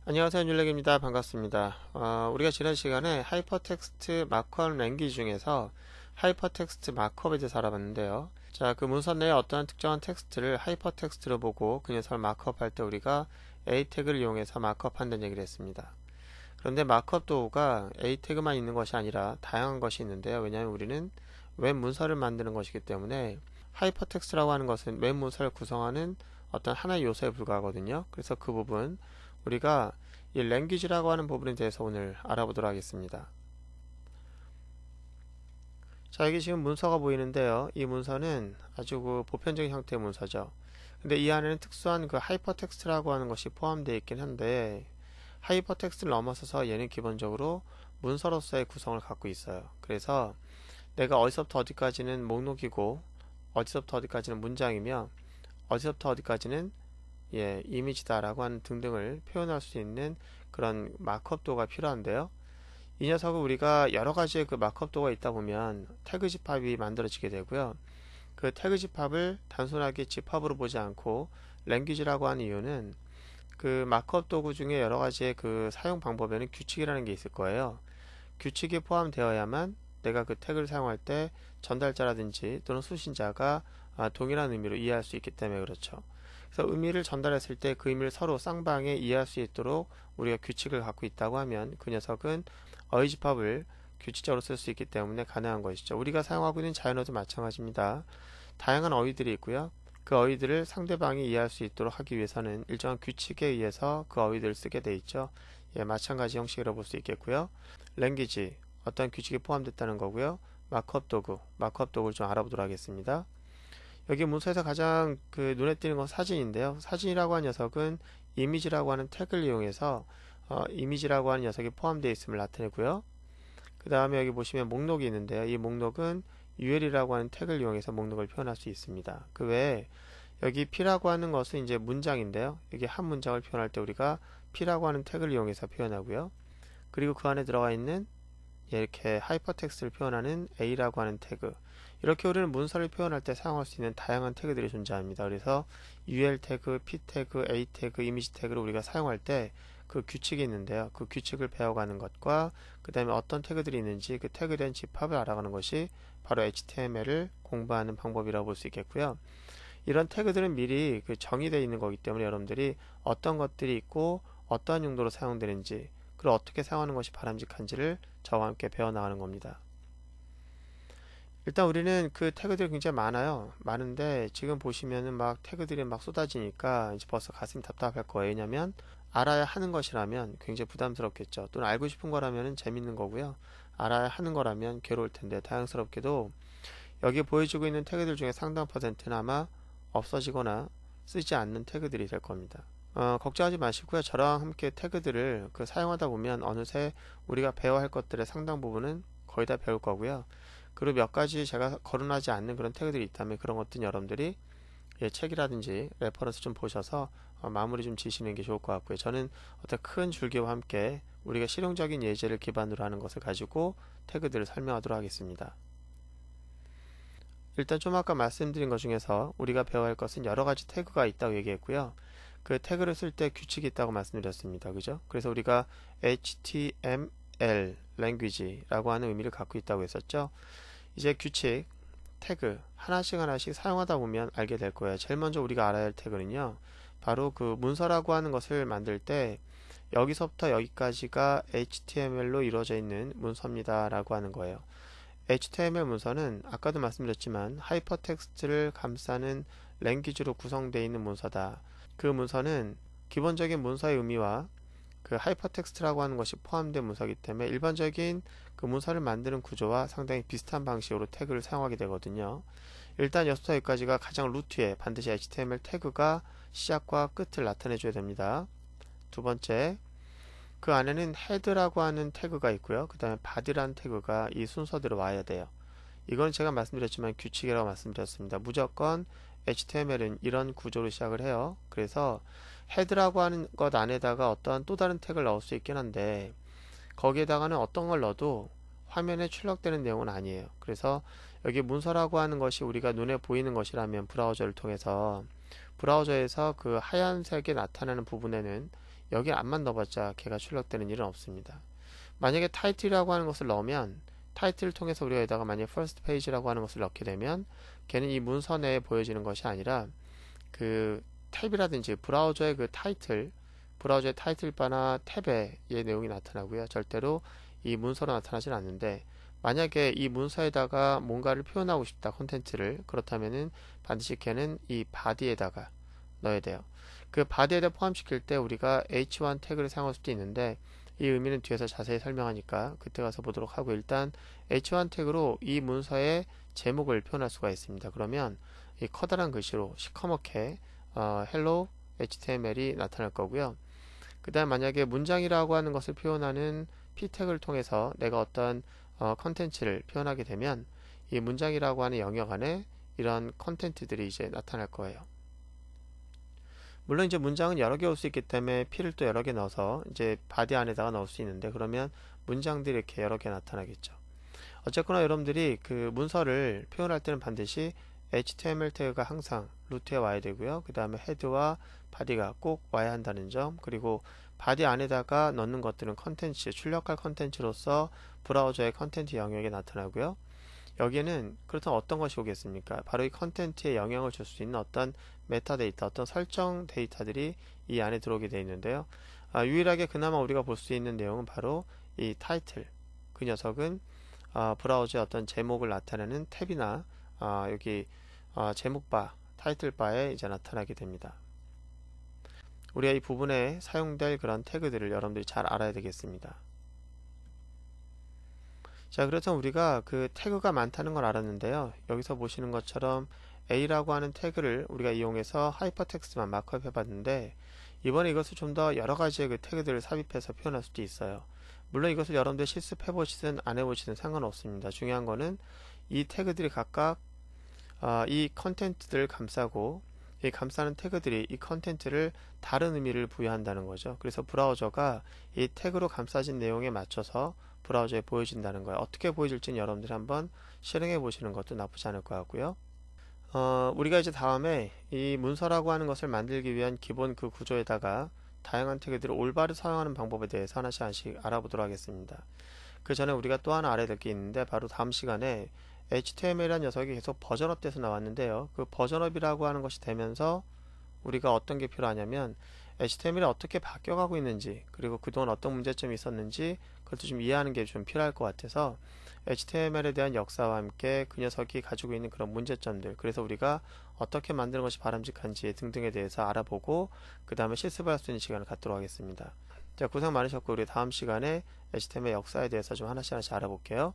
안녕하세요, 윤렉입니다. 반갑습니다. 우리가 지난 시간에 하이퍼텍스트 마크업 랭귀지 중에서 하이퍼텍스트 마크업에 대해서 알아봤는데요. 자, 그 문서 내에 어떠한 특정한 텍스트를 하이퍼텍스트로 보고 그 녀석을 마크업할 때 우리가 A 태그를 이용해서 마크업한다는 얘기를 했습니다. 그런데 마크업 도구가 A 태그만 있는 것이 아니라 다양한 것이 있는데요. 왜냐하면 우리는 웹 문서를 만드는 것이기 때문에 하이퍼텍스트라고 하는 것은 웹 문서를 구성하는 어떤 하나의 요소에 불과하거든요. 그래서 그 부분 우리가 이 랭귀지라고 하는 부분에 대해서 오늘 알아보도록 하겠습니다. 자, 여기 지금 문서가 보이는데요. 이 문서는 아주 그 보편적인 형태의 문서죠. 근데 이 안에는 특수한 그 하이퍼텍스트라고 하는 것이 포함되어 있긴 한데 하이퍼텍스트를 넘어서서 얘는 기본적으로 문서로서의 구성을 갖고 있어요. 그래서 내가 어디서부터 어디까지는 목록이고 어디서부터 어디까지는 문장이며 어디서부터 어디까지는 이미지다라고 하는 등등을 표현할 수 있는 그런 마크업 도구가 필요한데요. 이 녀석은 우리가 여러 가지의 그 마크업 도구가 있다 보면 태그 집합이 만들어지게 되고요. 그 태그 집합을 단순하게 집합으로 보지 않고 랭귀지라고 하는 이유는 그 마크업 도구 중에 여러 가지의 그 사용 방법에는 규칙이라는 게 있을 거예요. 규칙이 포함되어야만 내가 그 태그를 사용할 때 전달자라든지 또는 수신자가 동일한 의미로 이해할 수 있기 때문에 그렇죠. 그래서 의미를 전달했을 때 그 의미를 서로 쌍방에 이해할 수 있도록 우리가 규칙을 갖고 있다고 하면 그 녀석은 어휘집합을 규칙적으로 쓸 수 있기 때문에 가능한 것이죠. 우리가 사용하고 있는 자연어도 마찬가지입니다. 다양한 어휘들이 있고요. 그 어휘들을 상대방이 이해할 수 있도록 하기 위해서는 일정한 규칙에 의해서 그 어휘들을 쓰게 돼 있죠. 마찬가지 형식이라고 볼 수 있겠고요. 랭귀지, 어떤 규칙이 포함됐다는 거고요. 마크업 도구, 마크업 도구를 좀 알아보도록 하겠습니다. 여기 문서에서 가장 그 눈에 띄는 건 사진인데요. 사진이라고 하는 녀석은 이미지라고 하는 태그를 이용해서 이미지라고 하는 녀석이 포함되어 있음을 나타내고요. 그 다음에 여기 보시면 목록이 있는데요. 이 목록은 UL이라고 하는 태그를 이용해서 목록을 표현할 수 있습니다. 그 외에 여기 P라고 하는 것은 이제 문장인데요. 여기 한 문장을 표현할 때 우리가 P라고 하는 태그를 이용해서 표현하고요. 그리고 그 안에 들어가 있는 이렇게 하이퍼텍스트를 표현하는 A라고 하는 태그, 이렇게 우리는 문서를 표현할 때 사용할 수 있는 다양한 태그들이 존재합니다. 그래서 UL 태그, P 태그, A 태그, 이미지 태그를 우리가 사용할 때 그 규칙이 있는데요. 그 규칙을 배워가는 것과 그 다음에 어떤 태그들이 있는지 그 태그에 대한 집합을 알아가는 것이 바로 HTML을 공부하는 방법이라고 볼 수 있겠고요. 이런 태그들은 미리 그 정의되어 있는 거기 때문에 여러분들이 어떤 것들이 있고 어떠한 용도로 사용되는지, 그리고 어떻게 사용하는 것이 바람직한지를 저와 함께 배워나가는 겁니다. 일단 우리는 그 태그들이 굉장히 많아요. 많은데 지금 보시면은 막 태그들이 막 쏟아지니까 이제 벌써 가슴이 답답할 거예요. 왜냐면 알아야 하는 것이라면 굉장히 부담스럽겠죠. 또는 알고 싶은 거라면 재밌는 거고요. 알아야 하는 거라면 괴로울 텐데, 다양스럽게도 여기 보여주고 있는 태그들 중에 상당 퍼센트는 아마 없어지거나 쓰지 않는 태그들이 될 겁니다. 걱정하지 마시고요. 저랑 함께 태그들을 사용하다 보면 어느새 우리가 배워야 할 것들의 상당 부분은 거의 다 배울 거고요. 그리고 몇 가지 제가 거론하지 않는 그런 태그들이 있다면 그런 것들은 여러분들이 책이라든지 레퍼런스 좀 보셔서 마무리 좀 지시는 게 좋을 것 같고요. 저는 어떤 큰 줄기와 함께 우리가 실용적인 예제를 기반으로 하는 것을 가지고 태그들을 설명하도록 하겠습니다. 일단 좀 아까 말씀드린 것 중에서 우리가 배워야 할 것은 여러 가지 태그가 있다고 얘기했고요. 그 태그를 쓸 때 규칙이 있다고 말씀드렸습니다. 그죠? 그래서 우리가 HTML language라고 하는 의미를 갖고 있다고 했었죠. 이제 규칙, 태그 하나씩 하나씩 사용하다 보면 알게 될 거예요. 제일 먼저 우리가 알아야 할 태그는요, 바로 그 문서라고 하는 것을 만들 때 여기서부터 여기까지가 HTML로 이루어져 있는 문서입니다 라고 하는 거예요. HTML 문서는 아까도 말씀드렸지만 하이퍼텍스트를 감싸는 랭귀지로 구성되어 있는 문서다. 그 문서는 기본적인 문서의 의미와 그 하이퍼텍스트라고 하는 것이 포함된 문서이기 때문에 일반적인 그 문서를 만드는 구조와 상당히 비슷한 방식으로 태그를 사용하게 되거든요. 일단 여기서부터 여기까지가 가장 루트에 반드시 HTML 태그가 시작과 끝을 나타내 줘야 됩니다. 두 번째, 그 안에는 헤드라고 하는 태그가 있고요. 그 다음에 body라는 태그가 이 순서대로 와야 돼요. 이건 제가 말씀드렸지만 규칙이라고 말씀드렸습니다. 무조건 HTML은 이런 구조로 시작을 해요. 그래서 헤드라고 하는 것 안에다가 어떠한 또 다른 태그를 넣을 수 있긴 한데 거기에다가는 어떤 걸 넣어도 화면에 출력되는 내용은 아니에요. 그래서 여기 문서라고 하는 것이 우리가 눈에 보이는 것이라면 브라우저를 통해서 브라우저에서 그 하얀색에 나타나는 부분에는 여기 안만 넣어봤자 걔가 출력되는 일은 없습니다. 만약에 타이틀이라고 하는 것을 넣으면 타이틀을 통해서 우리가 여기다가 만약에 first page라고 하는 것을 넣게 되면 걔는 이 문서 내에 보여지는 것이 아니라 그 탭이라든지 브라우저의 그 타이틀, 브라우저의 타이틀 바나 탭에 이 내용이 나타나고요. 절대로 이 문서로 나타나진 않는데, 만약에 이 문서에다가 뭔가를 표현하고 싶다, 콘텐츠를, 그렇다면은 반드시 걔는 이 바디에다가 넣어야 돼요. 그 바디에다 포함시킬 때 우리가 h1 태그를 사용할 수도 있는데, 이 의미는 뒤에서 자세히 설명하니까 그때 가서 보도록 하고, 일단 h1 태그로 이 문서의 제목을 표현할 수가 있습니다. 그러면 이 커다란 글씨로 시커멓게 hello html이 나타날 거고요. 그 다음 만약에 문장이라고 하는 것을 표현하는 p 태그를 통해서 내가 어떤 컨텐츠를 표현하게 되면 이 문장이라고 하는 영역 안에 이런 컨텐츠들이 이제 나타날 거예요. 물론 이제 문장은 여러 개 올 수 있기 때문에 p를 또 여러 개 넣어서 이제 바디 안에다가 넣을 수 있는데, 그러면 문장들이 이렇게 여러 개 나타나겠죠. 어쨌거나 여러분들이 그 문서를 표현할 때는 반드시 HTML 태그가 항상 루트에 와야 되고요. 그 다음에 헤드와 바디가 꼭 와야 한다는 점, 그리고 바디 안에다가 넣는 것들은 컨텐츠, 출력할 컨텐츠로서 브라우저의 컨텐츠 영역에 나타나고요. 여기에는 그렇다면 어떤 것이 오겠습니까? 바로 이 컨텐츠에 영향을 줄 수 있는 어떤 메타데이터, 어떤 설정 데이터들이 이 안에 들어오게 되어 있는데요. 유일하게 그나마 우리가 볼 수 있는 내용은 바로 이 타이틀. 그 녀석은 브라우저의 어떤 제목을 나타내는 탭이나 여기 제목바, 타이틀바에 이제 나타나게 됩니다. 우리가 이 부분에 사용될 그런 태그들을 여러분들이 잘 알아야 되겠습니다. 자, 그렇다면 우리가 그 태그가 많다는 걸 알았는데요. 여기서 보시는 것처럼 A라고 하는 태그를 우리가 이용해서 하이퍼텍스트만 마크업 해봤는데, 이번에 이것을 좀 더 여러 가지의 그 태그들을 삽입해서 표현할 수도 있어요. 물론 이것을 여러분들 실습해보시든 안 해보시든 상관없습니다. 중요한 거는 이 태그들이 각각 이 컨텐츠들을 감싸고, 이 감싸는 태그들이 이 컨텐츠를 다른 의미를 부여한다는 거죠. 그래서 브라우저가 이 태그로 감싸진 내용에 맞춰서 브라우저에 보여진다는 거예요. 어떻게 보여질지는 여러분들이 한번 실행해 보시는 것도 나쁘지 않을 것 같고요. 우리가 이제 다음에 이 문서라고 하는 것을 만들기 위한 기본 그 구조에다가 다양한 태그들을 올바로 사용하는 방법에 대해서 하나씩 알아보도록 하겠습니다. 그 전에 우리가 또 하나 알아야 될 게 있는데, 바로 다음 시간에 HTML이라는 녀석이 계속 버전업 돼서 나왔는데요. 그 버전업이라고 하는 것이 되면서 우리가 어떤 게 필요하냐면 HTML이 어떻게 바뀌어가고 있는지, 그리고 그동안 어떤 문제점이 있었는지 그것도 좀 이해하는 게 좀 필요할 것 같아서 HTML에 대한 역사와 함께 그 녀석이 가지고 있는 그런 문제점들, 그래서 우리가 어떻게 만드는 것이 바람직한지 등등에 대해서 알아보고 그 다음에 실습을 할 수 있는 시간을 갖도록 하겠습니다. 자, 고생 많으셨고 우리 다음 시간에 HTML 역사에 대해서 좀 하나씩 알아볼게요.